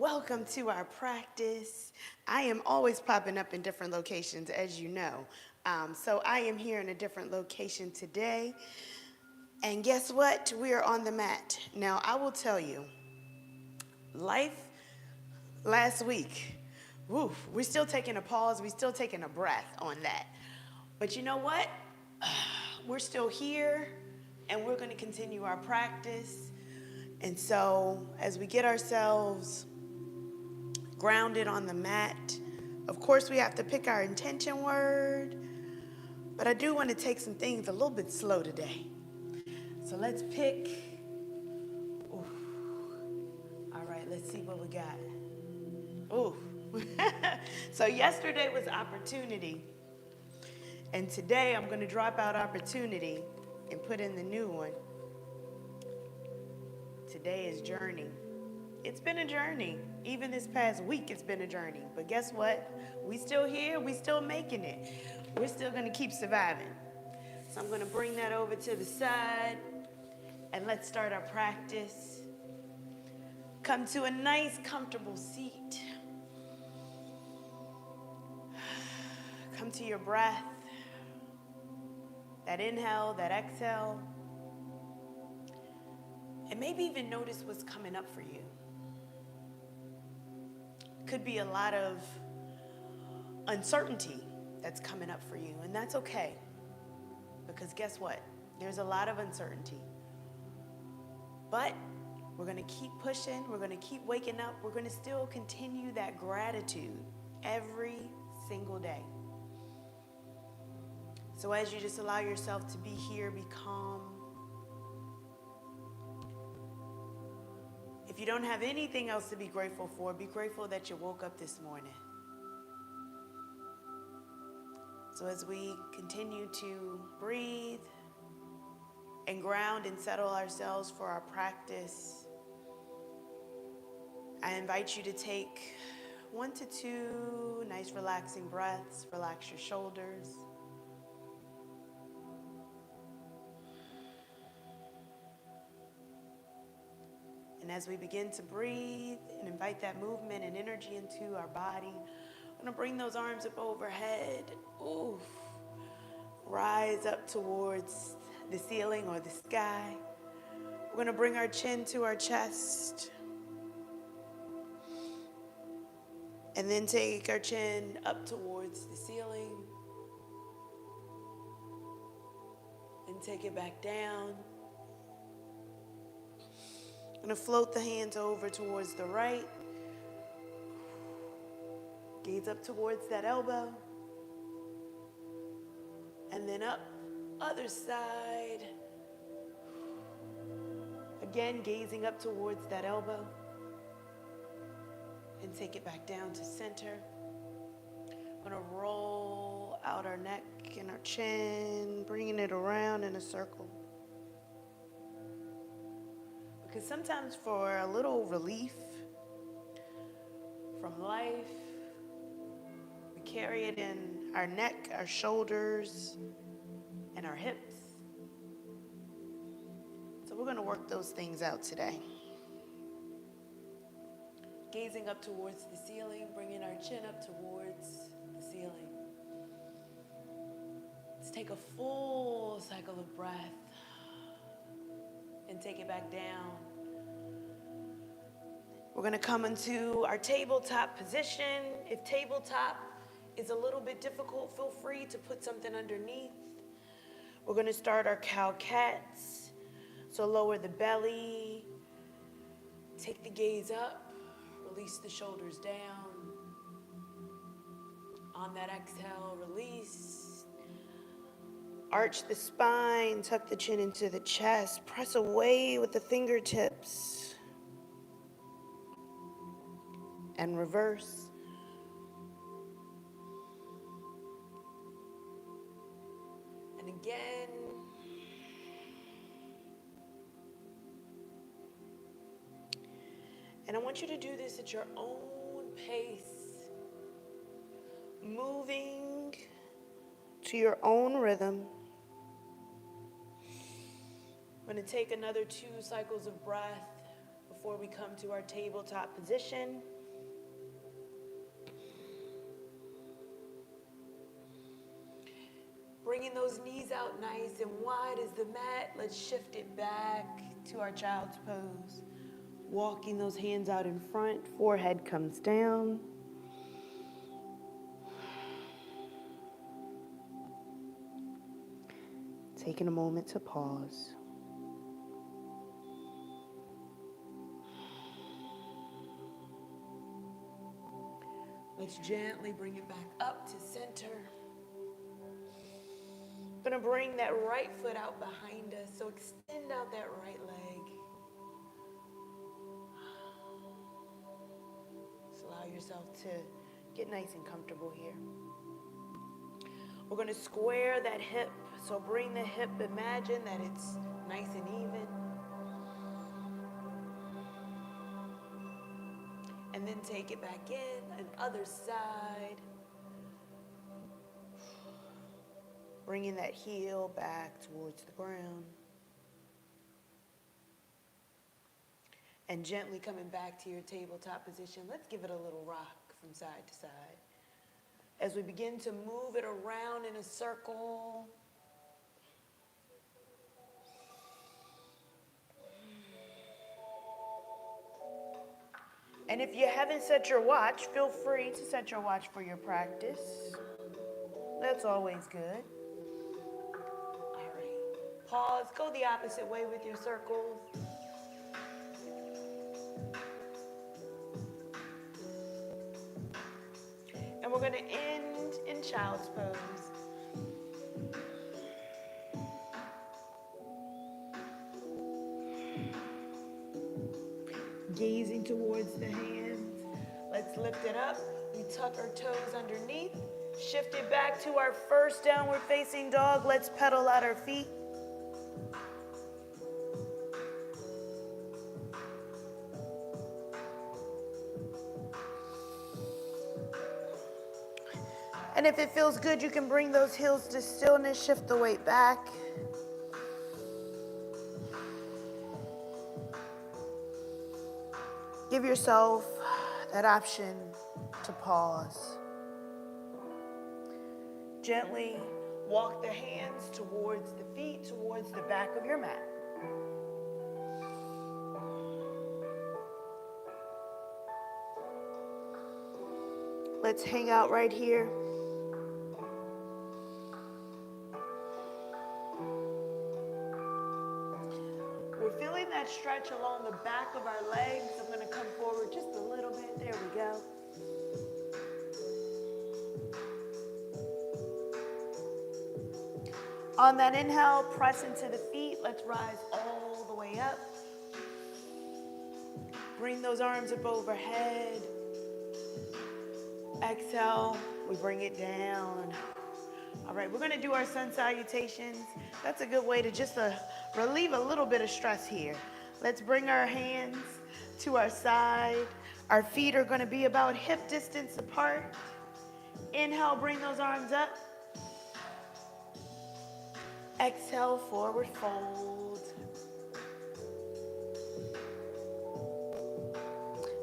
Welcome to our practice. I am always popping up in different locations, as you know. So I am here in a different location today. And guess what? We are on the mat. Now, I will tell you, life last week, we're still taking a pause. We're still taking a breath on that. But you know what? We're still here, and we're going to continue our practice. And so as we get ourselves grounded on the mat. Of course, we have to pick our intention word, but I do want to take some things a little bit slow today. So let's pick. Ooh. All right, let's see what we got. Ooh. So yesterday was opportunity, and today I'm going to drop out opportunity and put in the new one. Today is journey. It's been a journey. Even this past week, it's been a journey. But guess what? We still here. We still making it. We're still going to keep surviving. So I'm going to bring that over to the side. And let's start our practice. Come to a nice, comfortable seat. Come to your breath. That inhale, that exhale. And maybe even notice what's coming up for you. Could be a lot of uncertainty that's coming up for you, and that's okay, because guess what? There's a lot of uncertainty, but we're going to keep pushing. We're going to keep waking up. We're going to still continue that gratitude every single day. So as you just allow yourself to be here, be calm. If you don't have anything else to be grateful for, be grateful that you woke up this morning. So as we continue to breathe and ground and settle ourselves for our practice, I invite you to take 1 to 2 nice relaxing breaths. Relax your shoulders. And as we begin to breathe and invite that movement and energy into our body, I'm going to bring those arms up overhead. Ooh. Rise up towards the ceiling or the sky. We're going to bring our chin to our chest. And then take our chin up towards the ceiling. And take it back down. I'm going to float the hands over towards the right. Gaze up towards that elbow. And then up, other side. Again, gazing up towards that elbow. And take it back down to center. I'm going to roll out our neck and our chin, bringing it around in a circle. Because sometimes for a little relief from life, we carry it in our neck, our shoulders, and our hips. So we're going to work those things out today. Gazing up towards the ceiling, bringing our chin up towards the ceiling. Let's take a full cycle of breath. And take it back down. We're going to come into our tabletop position. If tabletop is a little bit difficult, feel free to put something underneath. We're going to start our cow-cats. So lower the belly. Take the gaze up. Release the shoulders down. On that exhale, release. Arch the spine, tuck the chin into the chest, press away with the fingertips, and reverse. And again. And I want you to do this at your own pace, moving to your own rhythm. I'm going to take another 2 cycles of breath before we come to our tabletop position. Bringing those knees out nice and wide as the mat. Let's shift it back to our child's pose. Walking those hands out in front, forehead comes down. Taking a moment to pause. Let's gently bring it back up to center. Gonna bring that right foot out behind us, so extend out that right leg. Just allow yourself to get nice and comfortable here. We're gonna square that hip, so bring the hip, imagine that it's nice and even. And then take it back in, and other side. Bringing that heel back towards the ground. And gently coming back to your tabletop position. Let's give it a little rock from side to side. As we begin to move it around in a circle. And if you haven't set your watch, feel free to set your watch for your practice. That's always good. All right. Pause. Go the opposite way with your circles. And we're going to end in child's pose. Gazing towards the hands. Let's lift it up. We tuck our toes underneath. Shift it back to our first downward facing dog. Let's pedal out our feet. And if it feels good, you can bring those heels to stillness. Shift the weight back. Give yourself that option to pause. Gently walk the hands towards the feet, towards the back of your mat. Let's hang out right here. We're feeling that stretch along the back of our legs. I'm going to come forward just a little bit. There we go. On that inhale, press into the feet. Let's rise all the way up. Bring those arms up overhead. Exhale, we bring it down. All right, we're going to do our sun salutations. That's a good way to just relieve a little bit of stress here. Let's bring our hands to our side. Our feet are going to be about hip distance apart. Inhale, bring those arms up. Exhale, forward fold.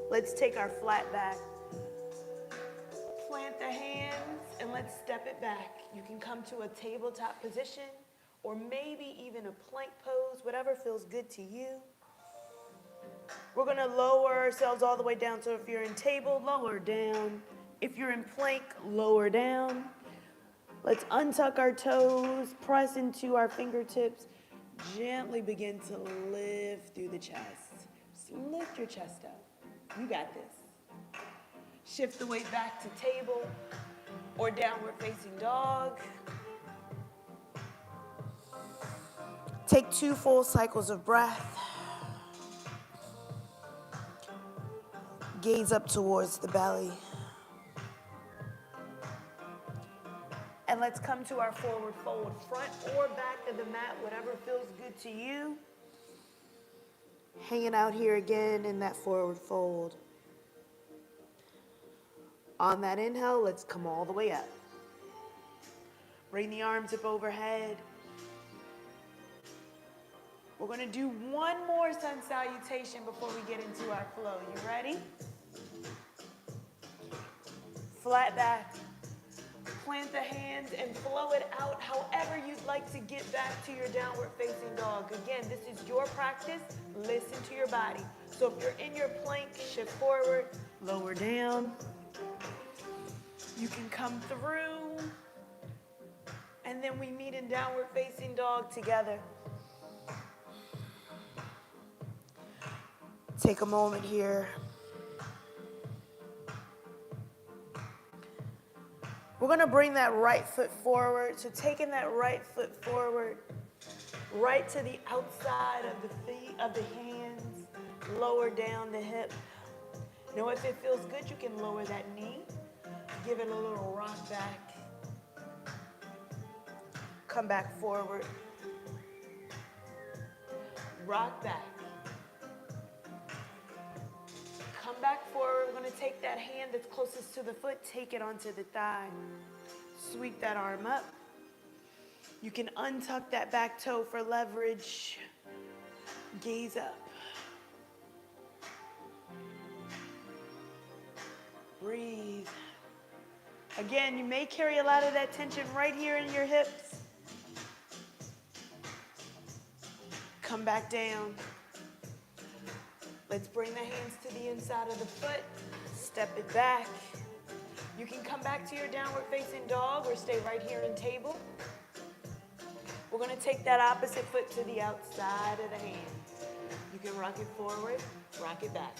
Let's take our flat back. Plant the hands and let's step it back. You can come to a tabletop position or maybe even a plank pose, whatever feels good to you. We're going to lower ourselves all the way down. So if you're in table, lower down. If you're in plank, lower down. Let's untuck our toes, press into our fingertips. Gently begin to lift through the chest. Just lift your chest up. You got this. Shift the weight back to table or downward facing dog. Take 2 full cycles of breath. Gaze up towards the belly. And let's come to our forward fold, front or back of the mat, whatever feels good to you. Hanging out here again in that forward fold. On that inhale, let's come all the way up. Bring the arms up overhead. We're going to do one more sun salutation before we get into our flow. You ready? Flat back. Plant the hands and flow it out however you'd like to get back to your downward facing dog. Again, this is your practice. Listen to your body. So if you're in your plank, shift forward, lower down. You can come through. And then we meet in downward facing dog together. Take a moment here. We're going to bring that right foot forward. So taking that right foot forward, right to the outside of the feet, of the hands, lower down the hip. Now if it feels good, you can lower that knee. Give it a little rock back. Come back forward. Rock back. Come back forward. We're going to take that hand that's closest to the foot, take it onto the thigh. Sweep that arm up. You can untuck that back toe for leverage. Gaze up. Breathe. Again, you may carry a lot of that tension right here in your hips. Come back down. Let's bring the hands to the inside of the foot. Step it back. You can come back to your downward facing dog or stay right here in table. We're going to take that opposite foot to the outside of the hand. You can rock it forward, rock it back.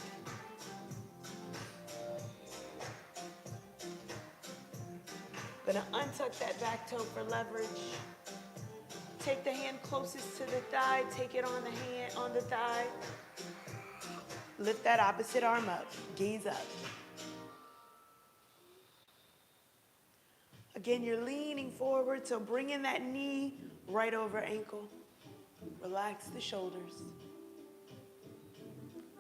Gonna untuck that back toe for leverage. Take the hand closest to the thigh, take it on the hand, on the thigh. Lift that opposite arm up, gaze up. Again, you're leaning forward, so bring in that knee right over ankle. Relax the shoulders.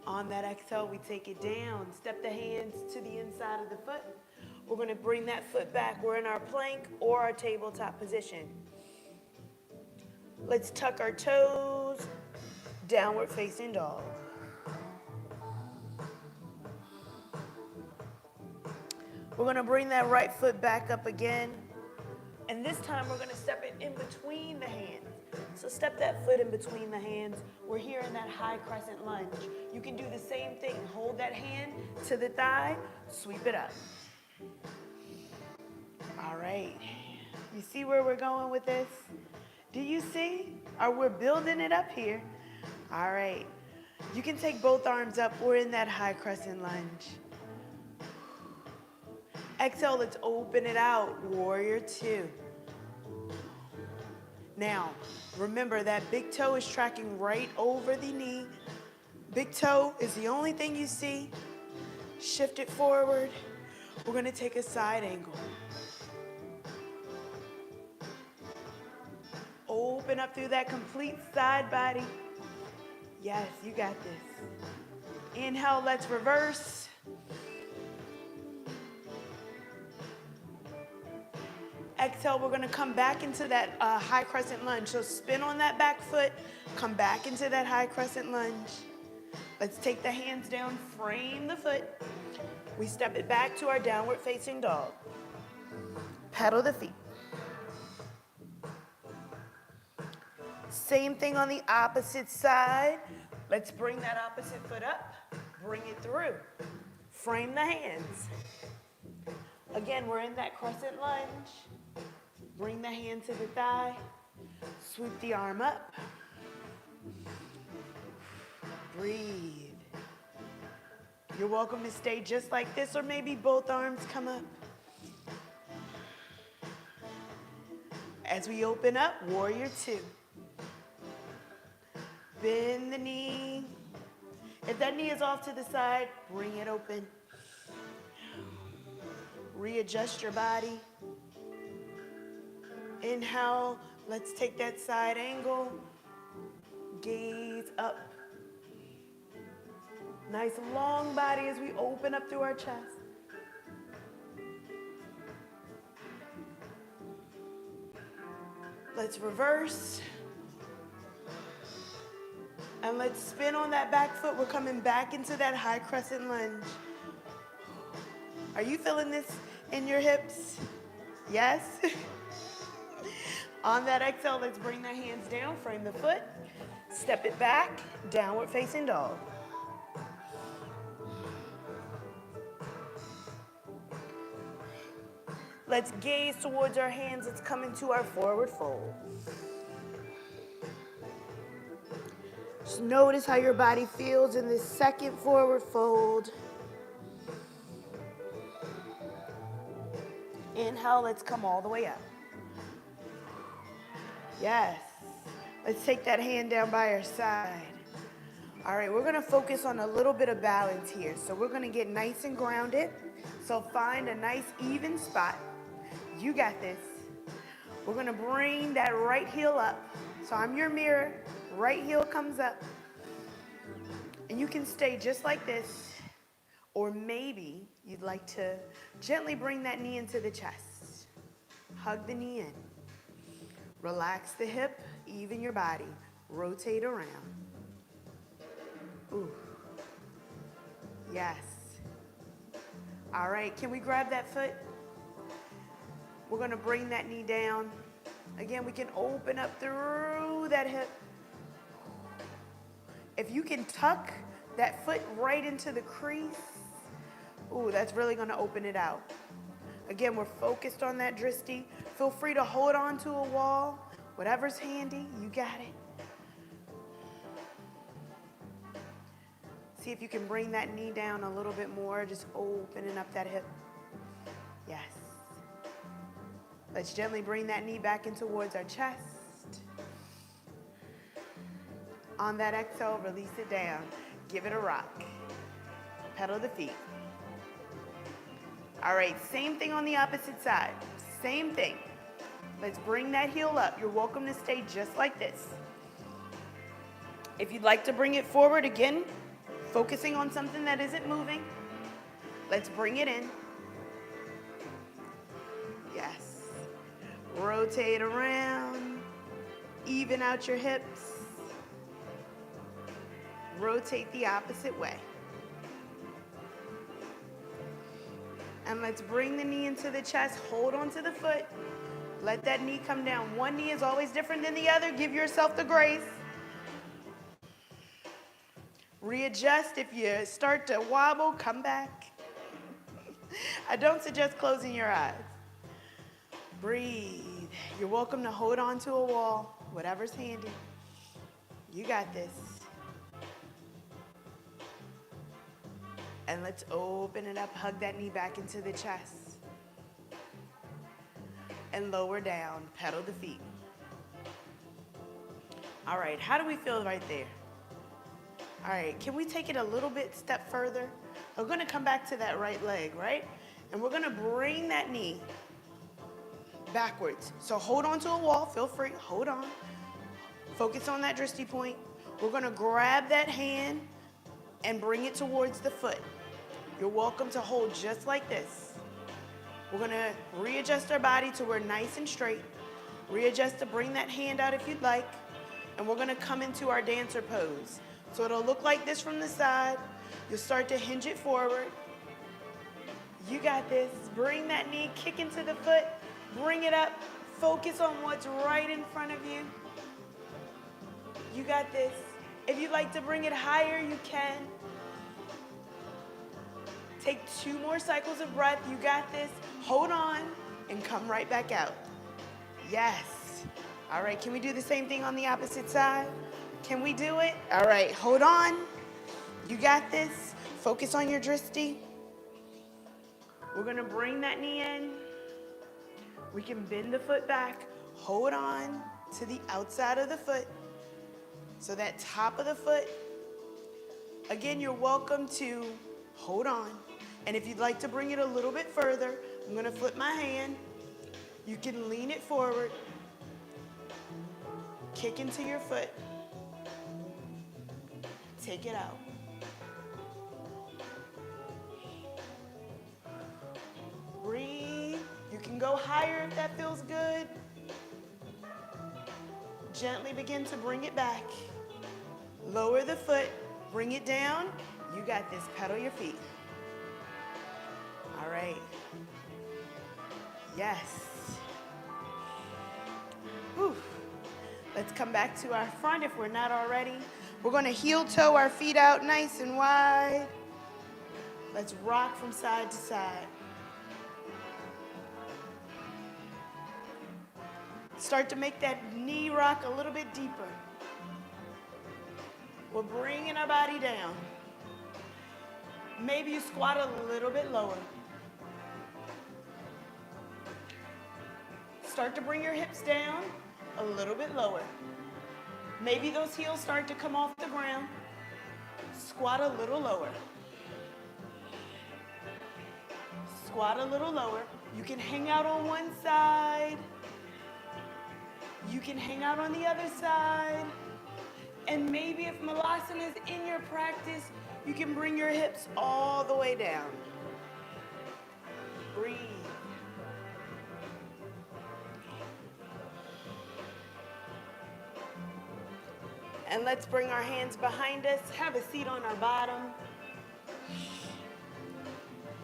On that exhale, we take it down. Step the hands to the inside of the foot. We're going to bring that foot back. We're in our plank or our tabletop position. Let's tuck our toes, downward facing dog. We're going to bring that right foot back up again. And this time we're going to step it in between the hands. So step that foot in between the hands. We're here in that high crescent lunge. You can do the same thing. Hold that hand to the thigh, sweep it up. All right. You see where we're going with this? Do you see? We're building it up here. All right. You can take both arms up. We're in that high crescent lunge. Exhale, let's open it out. Warrior two. Now, remember that big toe is tracking right over the knee. Big toe is the only thing you see. Shift it forward. We're going to take a side angle. Open up through that complete side body. Yes, you got this. Inhale, let's reverse. Exhale, we're going to come back into that high crescent lunge. So spin on that back foot, come back into that high crescent lunge. Let's take the hands down, frame the foot. We step it back to our downward facing dog. Pedal the feet. Same thing on the opposite side. Let's bring that opposite foot up, bring it through. Frame the hands. Again, we're in that crescent lunge. Bring the hand to the thigh. Sweep the arm up. Breathe. You're welcome to stay just like this, or maybe both arms come up. As we open up, warrior two. Bend the knee. If that knee is off to the side, bring it open. Readjust your body. Inhale, let's take that side angle. Gaze up. Nice long body as we open up through our chest. Let's reverse. And let's spin on that back foot. We're coming back into that high crescent lunge. Are you feeling this in your hips? Yes? On that exhale, let's bring the hands down, frame the foot, step it back, downward facing dog. Let's gaze towards our hands. Let's come into our forward fold. Just notice how your body feels in this second forward fold. Inhale, let's come all the way up. Yes. Let's take that hand down by our side. All right, we're gonna focus on a little bit of balance here. So we're gonna get nice and grounded. So find a nice even spot. You got this. We're gonna bring that right heel up. So I'm your mirror, right heel comes up. And you can stay just like this, or maybe you'd like to gently bring that knee into the chest. Hug the knee in. Relax the hip, even your body. Rotate around. Ooh. Yes. All right, can we grab that foot? We're gonna bring that knee down. Again, we can open up through that hip. If you can tuck that foot right into the crease, ooh, that's really gonna open it out. Again, we're focused on that drishti. Feel free to hold on to a wall. Whatever's handy, you got it. See if you can bring that knee down a little bit more, just opening up that hip. Yes. Let's gently bring that knee back in towards our chest. On that exhale, release it down. Give it a rock. Pedal the feet. All right, same thing on the opposite side. Same thing. Let's bring that heel up. You're welcome to stay just like this. If you'd like to bring it forward again, focusing on something that isn't moving, let's bring it in. Yes. Rotate around. Even out your hips. Rotate the opposite way. And let's bring the knee into the chest. Hold onto the foot. Let that knee come down. One knee is always different than the other. Give yourself the grace. Readjust. If you start to wobble, come back. I don't suggest closing your eyes. Breathe. You're welcome to hold on to a wall, whatever's handy. You got this. And let's open it up. Hug that knee back into the chest. And lower down. Pedal the feet. All right, how do we feel right there? All right, can we take it a little bit step further? We're gonna come back to that right leg, right? And we're gonna bring that knee backwards. So hold on to a wall, feel free, hold on. Focus on that drishti point. We're gonna grab that hand and bring it towards the foot. You're welcome to hold just like this. We're gonna readjust our body to we're nice and straight. Readjust to bring that hand out if you'd like. And we're gonna come into our dancer pose. So it'll look like this from the side. You'll start to hinge it forward. You got this. Bring that knee, kick into the foot, bring it up. Focus on what's right in front of you. You got this. If you'd like to bring it higher, you can. Take 2 more cycles of breath. You got this. Hold on and come right back out. Yes. All right, can we do the same thing on the opposite side? Can we do it? All right, hold on. You got this. Focus on your drishti. We're gonna bring that knee in. We can bend the foot back. Hold on to the outside of the foot. So that top of the foot. Again, you're welcome to hold on. And if you'd like to bring it a little bit further, I'm gonna flip my hand. You can lean it forward. Kick into your foot. Take it out. Breathe. You can go higher if that feels good. Gently begin to bring it back. Lower the foot, bring it down. You got this, pedal your feet. All right. Yes. Whew. Let's come back to our front if we're not already. We're going to heel toe our feet out nice and wide. Let's rock from side to side. Start to make that knee rock a little bit deeper. We're bringing our body down. Maybe you squat a little bit lower. Start to bring your hips down a little bit lower. Maybe those heels start to come off the ground. Squat a little lower. Squat a little lower. You can hang out on one side. You can hang out on the other side. And maybe if Malasana is in your practice, you can bring your hips all the way down. Breathe. And let's bring our hands behind us. Have a seat on our bottom.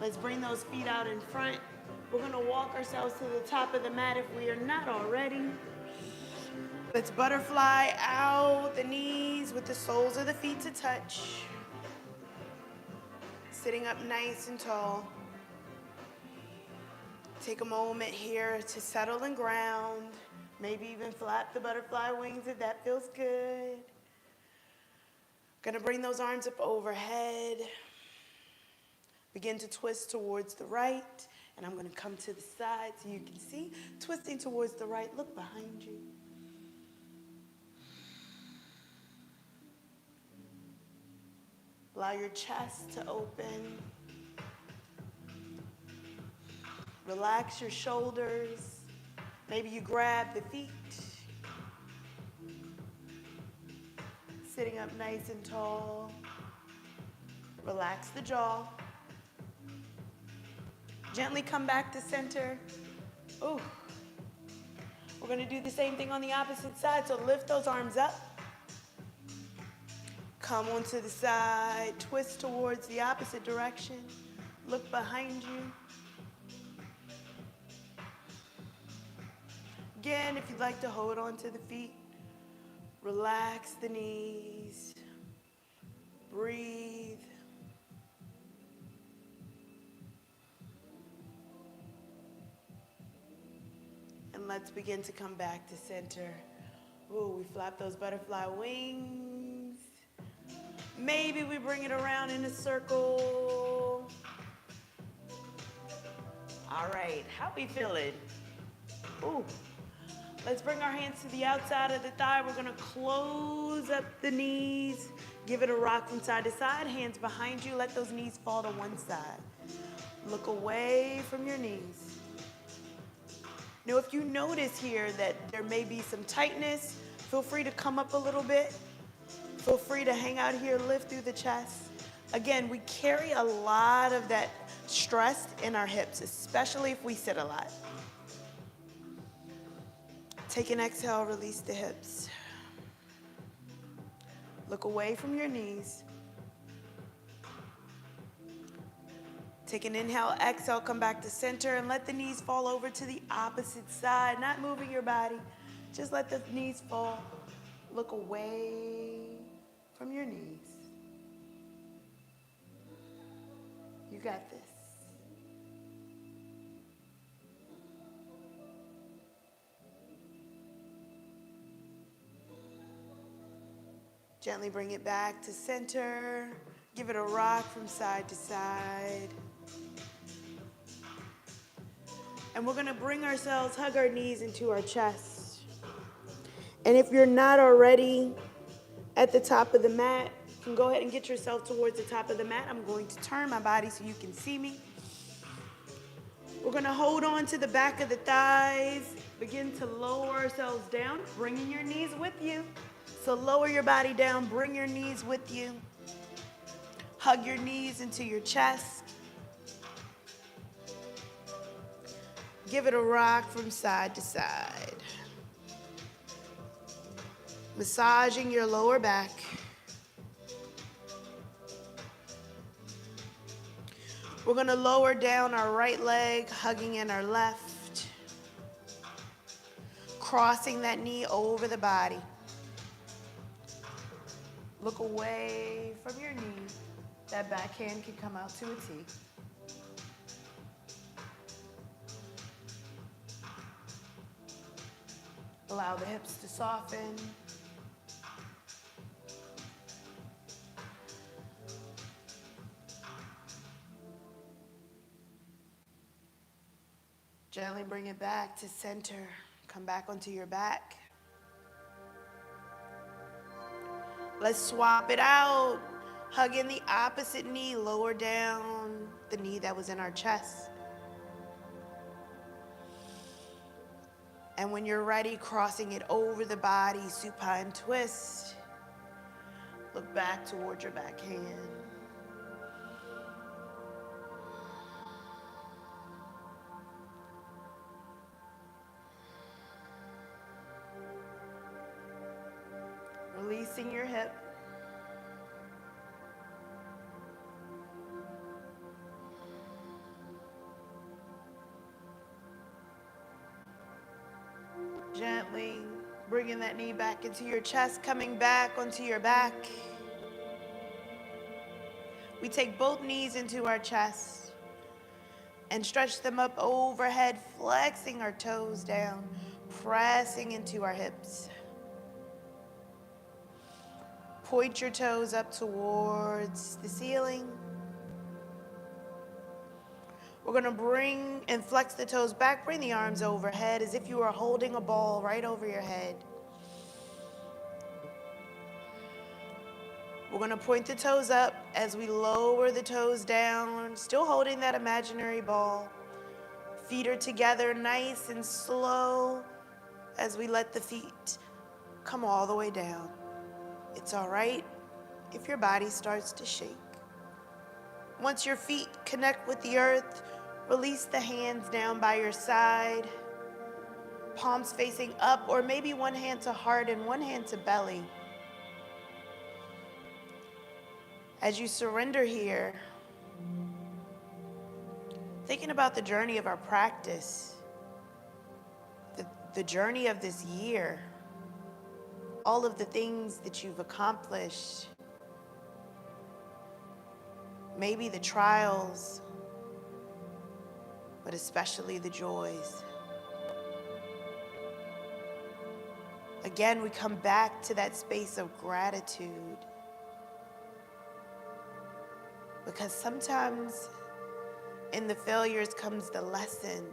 Let's bring those feet out in front. We're going to walk ourselves to the top of the mat if we are not already. Let's butterfly out the knees with the soles of the feet to touch. Sitting up nice and tall. Take a moment here to settle and ground. Maybe even flap the butterfly wings if that feels good. Gonna bring those arms up overhead. Begin to twist towards the right. And I'm gonna come to the side so you can see. Twisting towards the right, look behind you. Allow your chest to open. Relax your shoulders. Maybe you grab the feet. Sitting up nice and tall. Relax the jaw. Gently come back to center. Ooh. We're going to do the same thing on the opposite side. So lift those arms up. Come onto the side, twist towards the opposite direction. Look behind you. Again, if you'd like to hold on to the feet, relax the knees. Breathe. And let's begin to come back to center. Ooh, we flap those butterfly wings. Maybe we bring it around in a circle. All right, how we feeling? Ooh. Let's bring our hands to the outside of the thigh. We're gonna close up the knees. Give it a rock from side to side. Hands behind you. Let those knees fall to one side. Look away from your knees. Now, if you notice here that there may be some tightness, feel free to come up a little bit. Feel free to hang out here, lift through the chest. Again, we carry a lot of that stress in our hips, especially if we sit a lot. Take an exhale, release the hips. Look away from your knees. Take an inhale, exhale, come back to center and let the knees fall over to the opposite side, not moving your body. Just let the knees fall. Look away from your knees. You got this. Gently bring it back to center. Give it a rock from side to side. And we're gonna bring ourselves, hug our knees into our chest. And if you're not already at the top of the mat, you can go ahead and get yourself towards the top of the mat. I'm going to turn my body so you can see me. We're gonna hold on to the back of the thighs. Begin to lower ourselves down, bringing your knees with you. So lower your body down, bring your knees with you. Hug your knees into your chest. Give it a rock from side to side. Massaging your lower back. We're going to lower down our right leg, hugging in our left, crossing that knee over the body. Look away from your knee. That backhand can come out to a T. Allow the hips to soften. Gently bring it back to center. Come back onto your back. Let's swap it out. Hug in the opposite knee, lower down the knee that was in our chest. And when you're ready, crossing it over the body, supine twist. Look back towards your backhand. Releasing your hip. Gently bringing that knee back into your chest, coming back onto your back. We take both knees into our chest and stretch them up overhead, flexing our toes down, pressing into our hips. Point your toes up towards the ceiling. We're going to bring and flex the toes back, bring the arms overhead as if you were holding a ball right over your head. We're going to point the toes up as we lower the toes down, still holding that imaginary ball. Feet are together, nice and slow as we let the feet come all the way down. It's all right if your body starts to shake. Once your feet connect with the earth, release the hands down by your side, palms facing up, or maybe one hand to heart and one hand to belly. As you surrender here, thinking about the journey of our practice, the journey of this year, all of the things that you've accomplished, maybe the trials, but especially the joys. Again, we come back to that space of gratitude, because sometimes in the failures comes the lesson,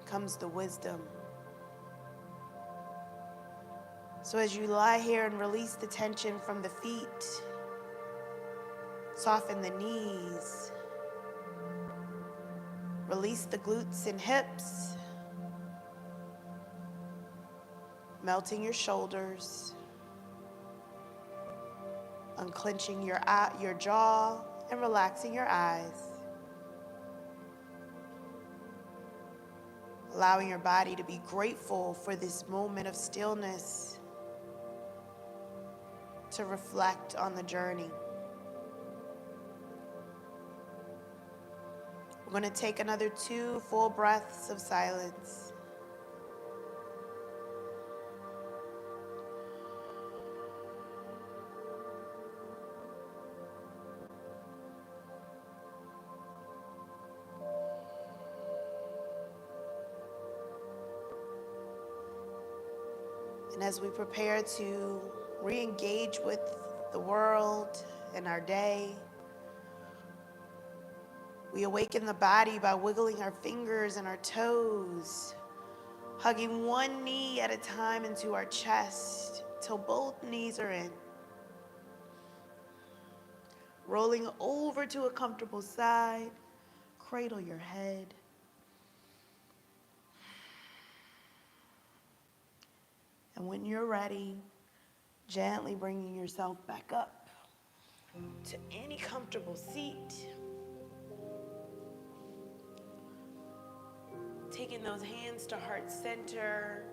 comes the wisdom. So as you lie here and release the tension from the feet, soften the knees, release the glutes and hips, melting your shoulders, unclenching your jaw and relaxing your eyes. Allowing your body to be grateful for this moment of stillness, to reflect on the journey. We're going to take another 2 full breaths of silence. And as we prepare to re-engage with the world and our day, we awaken the body by wiggling our fingers and our toes, hugging one knee at a time into our chest till both knees are in. Rolling over to a comfortable side, cradle your head. And when you're ready, gently bringing yourself back up to any comfortable seat. Taking those hands to heart center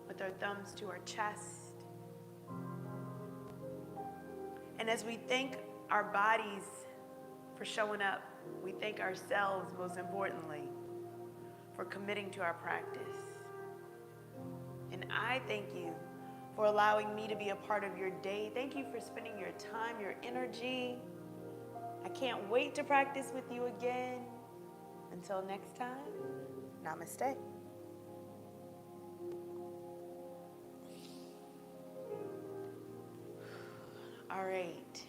with our thumbs to our chest. And as we thank our bodies for showing up. We thank ourselves, most importantly, for committing to our practice. And I thank you for allowing me to be a part of your day. Thank you for spending your time, your energy. I can't wait to practice with you again. Until next time, namaste. All right.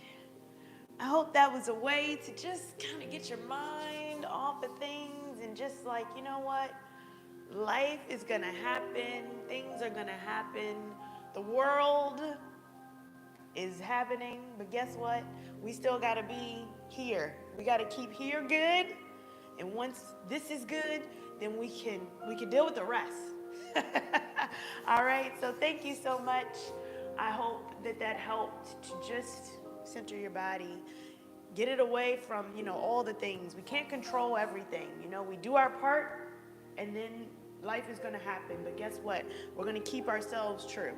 I hope that was a way to just kind of get your mind off of things and just like, you know what? Life is going to happen. Things are going to happen. The world is happening, but guess what? We still got to be here. We got to keep here good. And once this is good, then we can deal with the rest. All right. So thank you so much. I hope that helped to just center your body. Get it away from, all the things. We can't control everything. We do our part and then life is going to happen. But guess what? We're going to keep ourselves true.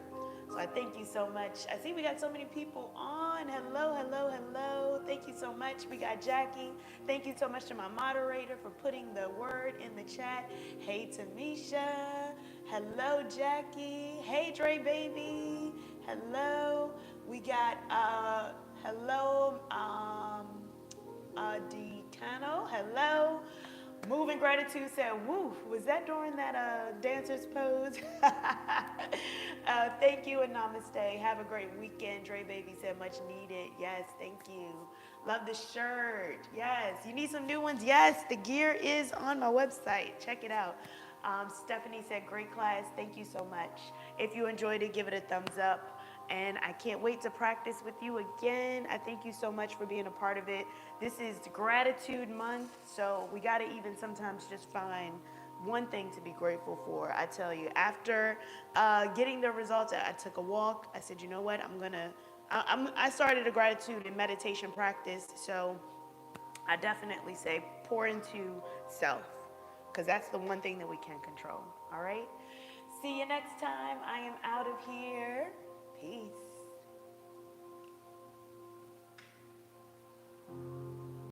So I thank you so much. I see we got so many people on. Hello, hello, hello. Thank you so much. We got Jackie. Thank you so much to my moderator for putting the word in the chat. Hey, Tamisha. Hello, Jackie. Hey, Dre Baby. Hello. We got, hello, Decano. Hello. Moving Gratitude said, woo, was that during that dancer's pose? Thank you and namaste. Have a great weekend. Dre Baby said much needed. Yes, thank you. Love the shirt. Yes. You need some new ones? Yes, the gear is on my website. Check it out. Stephanie said, great class. Thank you so much. If you enjoyed it, give it a thumbs up. And I can't wait to practice with you again. I thank you so much for being a part of it. This is Gratitude Month, so we got to even sometimes just find one thing to be grateful for. I tell you, after getting the results, I took a walk. I said, you know what, I started a gratitude and meditation practice, so I definitely say pour into self, because that's the one thing that we can control, all right? See you next time. I am out of here. Peace.